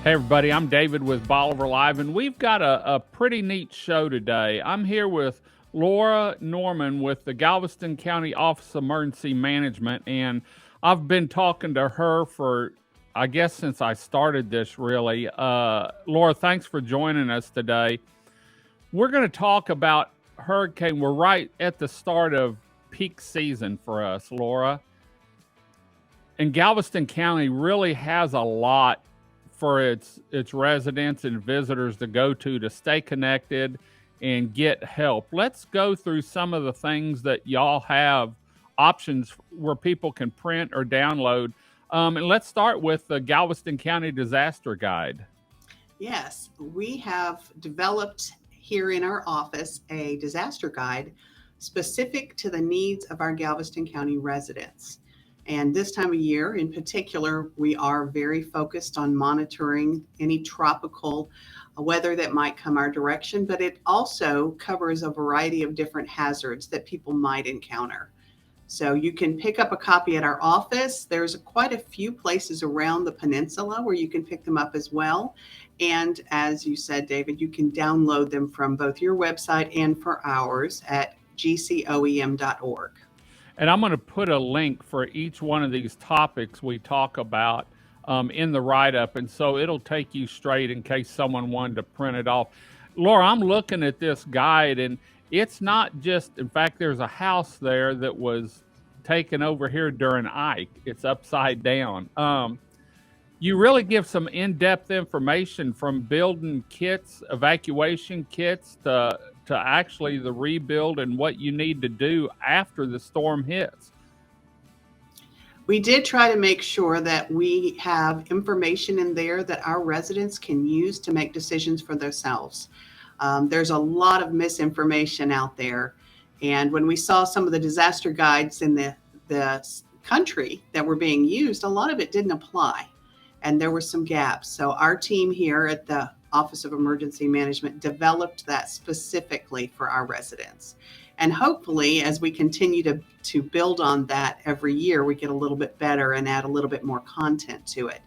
Hey, everybody, I'm David with Bolivar Live, and we've got a pretty neat show today. I'm here with Laura Norman with the Galveston County Office of Emergency Management, and I've been talking to her for, I guess, since I started this, really. Laura, thanks for joining us today. We're going to talk about hurricane. We're right at the start of peak season for us, Laura. And Galveston County really has a lot for its residents and visitors to go to stay connected and get help. Let's go through some of the things that y'all have options where people can print or download. And let's start with the Galveston County Disaster Guide. Yes, we have developed here in our office a disaster guide specific to the needs of our Galveston County residents. And this time of year in particular, we are very focused on monitoring any tropical weather that might come our direction, but it also covers a variety of different hazards that people might encounter. So you can pick up a copy at our office. There's quite a few places around the peninsula where you can pick them up as well. And as you said, David, you can download them from both your website and for ours at gcoem.org. And I'm going to put a link for each one of these topics we talk about in the write-up. And so it'll take you straight in case someone wanted to print it off. Laura, I'm looking at this guide, and it's not just, in fact, there's a house there that was taken over here during Ike. It's upside down. You really give some in-depth information from building kits, evacuation kits, to actually the rebuild and what you need to do after the storm hits. We did try to make sure that we have information in there that our residents can use to make decisions for themselves. There's a lot of misinformation out there. And when we saw some of the disaster guides in the country that were being used, a lot of it didn't apply. And there were some gaps. So our team here at the Office of Emergency Management developed that specifically for our residents. And hopefully, as we continue to build on that every year, we get a little bit better and add a little bit more content to it.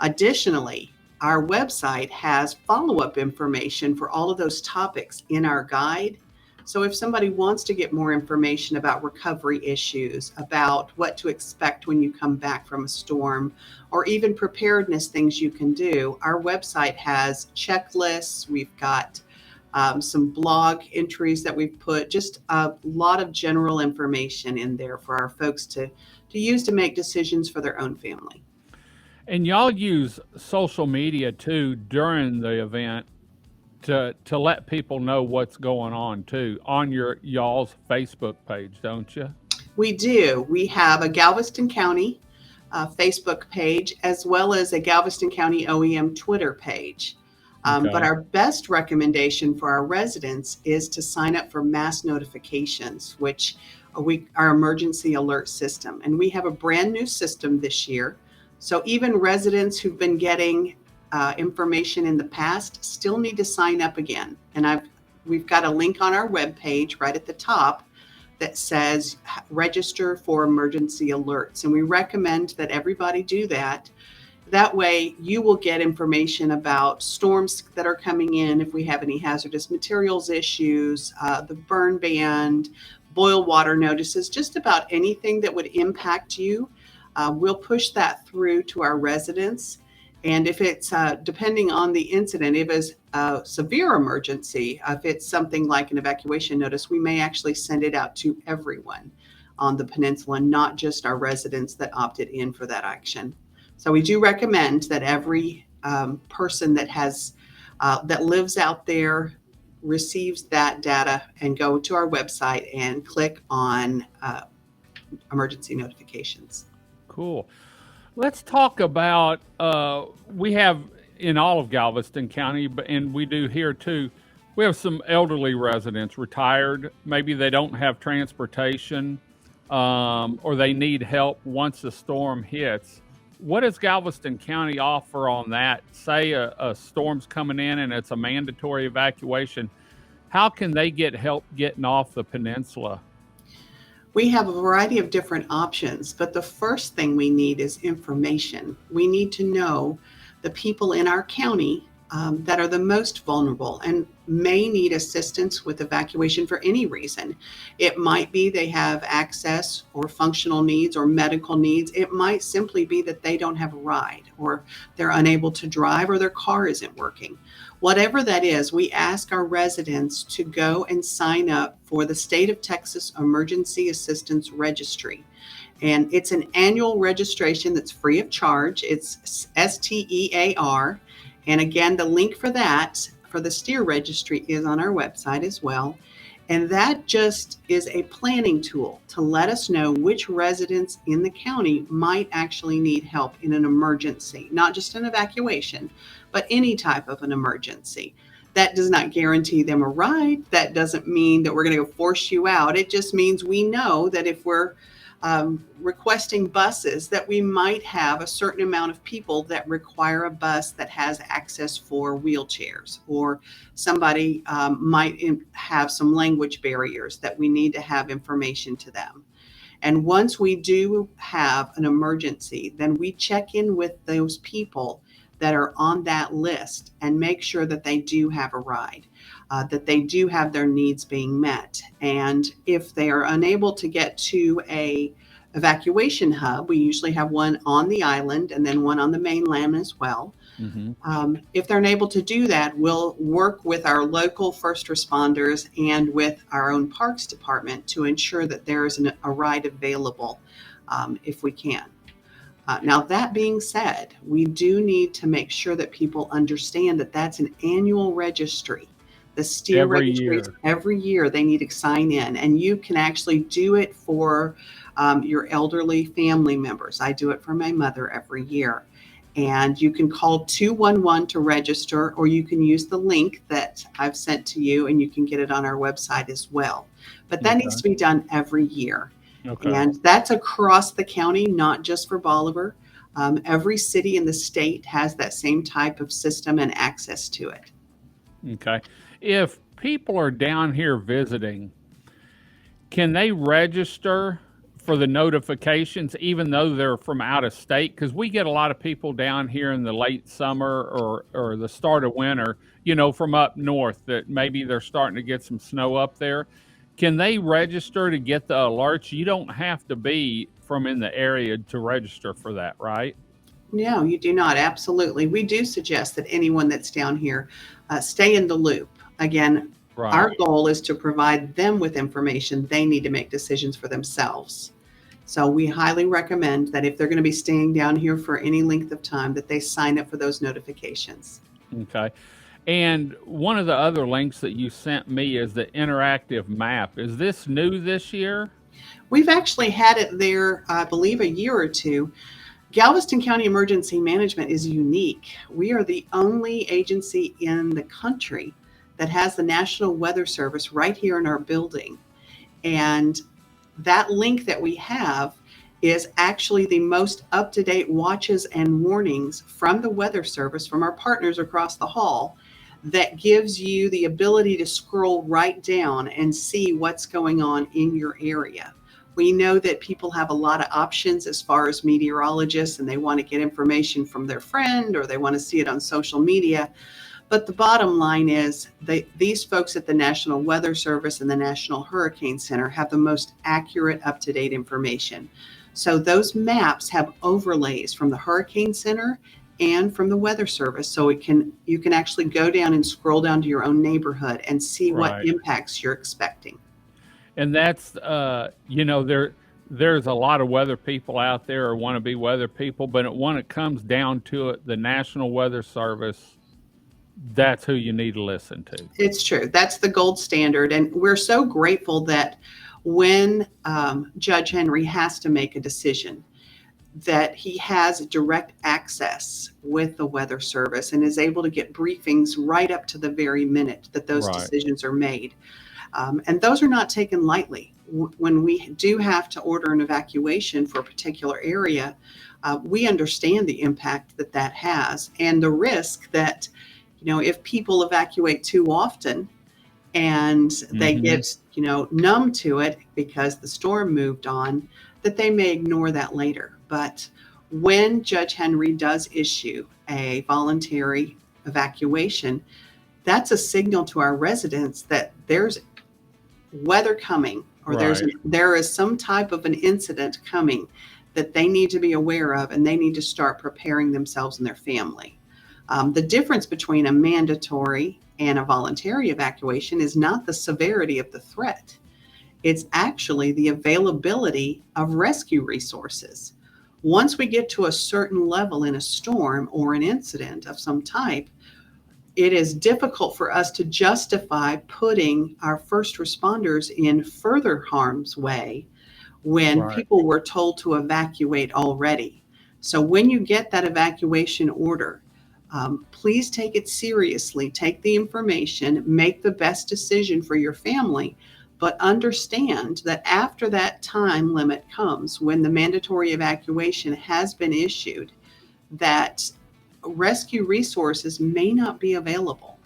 Additionally, our website has follow-up information for all of those topics in our guide. So if somebody wants to get more information about recovery issues, about what to expect when you come back from a storm, or even preparedness things you can do, our website has checklists. We've got some blog entries that we've put, just a lot of general information in there for our folks to use to make decisions for their own family. And y'all use social media too during the event to let people know what's going on too on y'all's Facebook page, don't you? We do. We have a Galveston County Facebook page as well as a Galveston County OEM Twitter page. But Okay. our best recommendation for our residents is to sign up for mass notifications, which our emergency alert system. And we have a brand new system this year. So even residents who've been getting information in the past still need to sign up again. And we've got a link on our webpage right at the top that says register for emergency alerts. And we recommend that everybody do that. That way you will get information about storms that are coming in, if we have any hazardous materials issues, the burn ban, boil water notices, just about anything that would impact you. We'll push that through to our residents. And if it's, depending on the incident, if it's a severe emergency, if it's something like an evacuation notice, we may actually send it out to everyone on the peninsula, not just our residents that opted in for that action. So we do recommend that every person that lives out there receives that data and go to our website and click on emergency notifications. Cool. Let's talk about we have in all of Galveston County, and we do here too. We have some elderly residents, retired. Maybe they don't have transportation, or they need help once the storm hits. What does Galveston County offer on that? Say a storm's coming in and it's a mandatory evacuation. How can they get help getting off the peninsula? We have a variety of different options, but the first thing we need is information. We need to know the people in our county that are the most vulnerable and may need assistance with evacuation for any reason. It might be they have access or functional needs or medical needs. It might simply be that they don't have a ride or they're unable to drive or their car isn't working. Whatever that is, we ask our residents to go and sign up for the State of Texas Emergency Assistance Registry. And it's an annual registration that's free of charge. It's STEAR. And again, the link for that, for the STEER registry, is on our website as well. And that just is a planning tool to let us know which residents in the county might actually need help in an emergency, not just an evacuation, but any type of an emergency. That does not guarantee them a ride. That doesn't mean that we're going to go force you out. It just means we know that if we're requesting buses, that we might have a certain amount of people that require a bus that has access for wheelchairs, or somebody might have some language barriers that we need to have information to them. And once we do have an emergency, then we check in with those people that are on that list and make sure that they do have a ride, that they do have their needs being met. And if they are unable to get to a evacuation hub, we usually have one on the island and then one on the mainland as well. If they're unable to do that, we'll work with our local first responders and with our own parks department to ensure that there is a ride available if we can. Now, that being said, we do need to make sure that people understand that that's an annual registry. The STEER registry, every year they need to sign in, and you can actually do it for your elderly family members. I do it for my mother every year. And you can call 211 to register, or you can use the link that I've sent to you, and you can get it on our website as well. But that needs to be done every year. And that's across the county, not just for Bolivar. Every city in the state has that same type of system and access to it. Okay. If people are down here visiting, can they register for the notifications even though they're from out of state? Because we get a lot of people down here in the late summer or the start of winter, from up north, that maybe they're starting to get some snow up there. Can they register to get the alerts? You don't have to be from in the area to register for that, right? No, you do not. Absolutely. We do suggest that anyone that's down here stay in the loop. Again, our goal is to provide them with information they need to make decisions for themselves. So we highly recommend that if they're going to be staying down here for any length of time, that they sign up for those notifications. Okay. And one of the other links that you sent me is the interactive map. Is this new this year? We've actually had it there, I believe, a year or two. Galveston County Emergency Management is unique. We are the only agency in the country that has the National Weather Service right here in our building. And that link that we have is actually the most up-to-date watches and warnings from the Weather Service, from our partners across the hall, that gives you the ability to scroll right down and see what's going on in your area. We know that people have a lot of options as far as meteorologists, and they want to get information from their friend or they want to see it on social media. But the bottom line is these folks at the National Weather Service and the National Hurricane Center have the most accurate, up-to-date information. So those maps have overlays from the Hurricane Center and from the Weather Service. So you can actually go down and scroll down to your own neighborhood and see what impacts you're expecting. And that's, there's a lot of weather people out there or want to be weather people, but when it comes down to it, the National Weather Service, that's who you need to listen to. It's true. That's the gold standard. And we're so grateful that when Judge Henry has to make a decision, that he has direct access with the Weather Service and is able to get briefings right up to the very minute that those decisions are made. And those are not taken lightly. When we do have to order an evacuation for a particular area, we understand the impact that has and the risk that, if people evacuate too often and they get, numb to it because the storm moved on, that they may ignore that later. But when Judge Henry does issue a voluntary evacuation, that's a signal to our residents that there's weather coming, or Right. there is some type of an incident coming that they need to be aware of, and they need to start preparing themselves and their family. The difference between a mandatory and a voluntary evacuation is not the severity of the threat. It's actually the availability of rescue resources. Once we get to a certain level in a storm or an incident of some type, it is difficult for us to justify putting our first responders in further harm's way when Right. people were told to evacuate already. So when you get that evacuation order, please take it seriously, take the information, make the best decision for your family, but understand that after that time limit comes, when the mandatory evacuation has been issued, that rescue resources may not be available.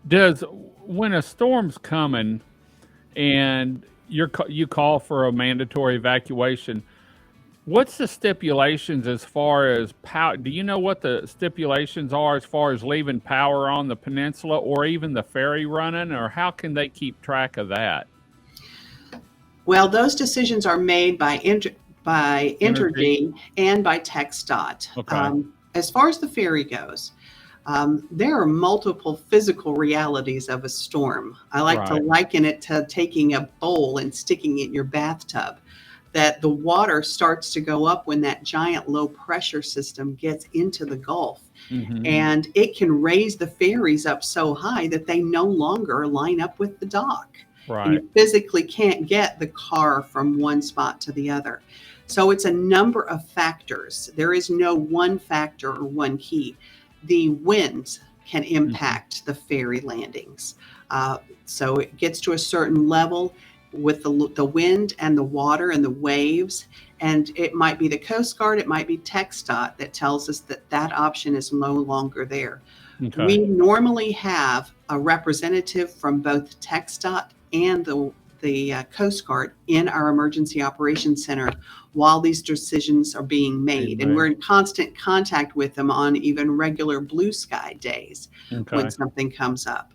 Does when a storm's coming and you call for a mandatory evacuation, what's the stipulations as far as power? Do you know what the stipulations are as far as leaving power on the peninsula or even the ferry running, or how can they keep track of that? Well, those decisions are made by Energy. Entergy and by TxDOT. Okay. As far as the ferry goes, there are multiple physical realities of a storm. I like to Right. liken it to taking a bowl and sticking it in your bathtub. That the water starts to go up when that giant low pressure system gets into the Gulf. Hmm. And it can raise the ferries up so high that they no longer line up with the dock. And Right. you physically can't get the car from one spot to the other. So it's a number of factors. There is no one factor or one key. The winds can Hmm. impact the ferry landings. So it gets to a certain level with the wind and the water and the waves. And it might be the Coast Guard, it might be TxDOT that tells us that that option is no longer there. Okay. We normally have a representative from both TxDOT and the Coast Guard in our Emergency Operations Center while these decisions are being made. And we're Anyway. in constant contact with them on even regular blue sky days when Okay. something comes up.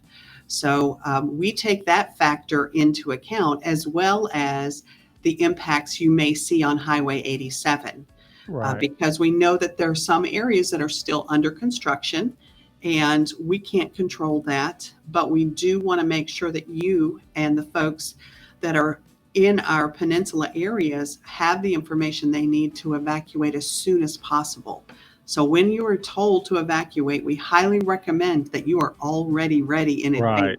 So we take that factor into account, as well as the impacts you may see on Highway 87, Right. because we know that there are some areas that are still under construction, and we can't control that, but we do want to make sure that you and the folks that are in our peninsula areas have the information they need to evacuate as soon as possible. So when you are told to evacuate, we highly recommend that you are already ready in Right. advance.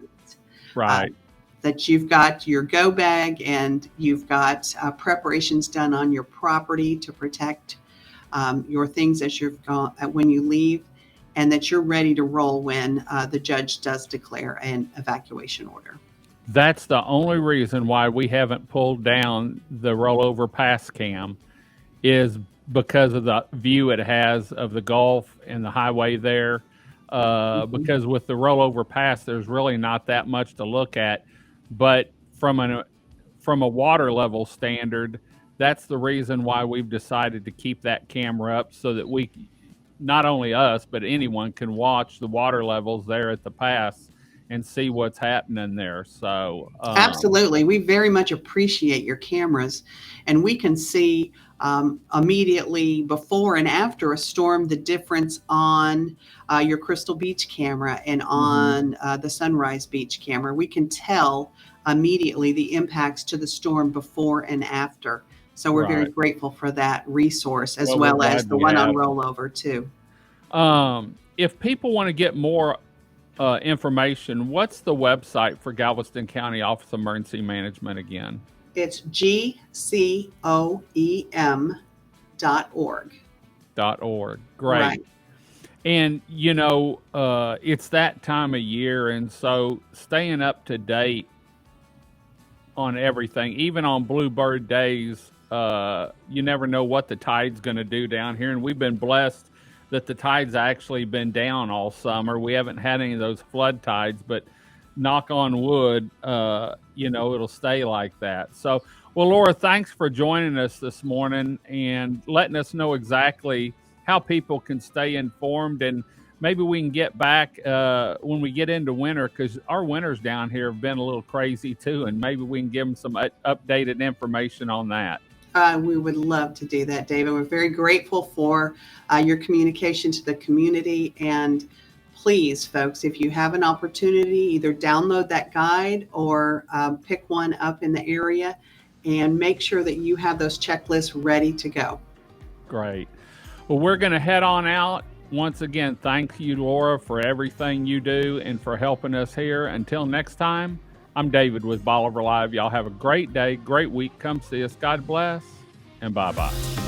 Uh, Right. that you've got your go bag and you've got preparations done on your property to protect your things as you've gone when you leave, and that you're ready to roll when the judge does declare an evacuation order. That's the only reason why we haven't pulled down the rollover pass cam is because of the view it has of the Gulf and the highway there. Mhm. Because with the rollover pass, there's really not that much to look at. But from a water level standard, that's the reason why we've decided to keep that camera up so that we, not only us, but anyone can watch the water levels there at the pass and see what's happening there. So, Absolutely. We very much appreciate your cameras, and we can see immediately before and after a storm the difference on your Crystal Beach camera and mhm, on the Sunrise Beach camera. We can tell immediately the impacts to the storm before and after. So we're very right. grateful for that resource, as Well, we're well as glad the we one on have it. rollover, too. If people want to get more information, what's the website for Galveston County Office of Emergency Management again? It's gcoem.org. .org. Great. Right. And it's that time of year, and so staying up to date on everything, even on bluebird days, you never know what the tide's going to do down here. And we've been blessed that the tide's actually been down all summer. We haven't had any of those flood tides, but knock on wood, it'll stay like that. So Well, Laura, thanks for joining us this morning and letting us know exactly how people can stay informed. And maybe we can get back when we get into winter, because our winters down here have been a little crazy too. And maybe we can give them some updated information on that. We would love to do that, David. We're very grateful for your communication to the community. And please, folks, if you have an opportunity, either download that guide or pick one up in the area and make sure that you have those checklists ready to go. Great. Well, we're going to head on out. Once again, thank you, Laura, for everything you do and for helping us here. Until next time, I'm David with Bolivar Live. Y'all have a great day, great week. Come see us. God bless, and bye-bye.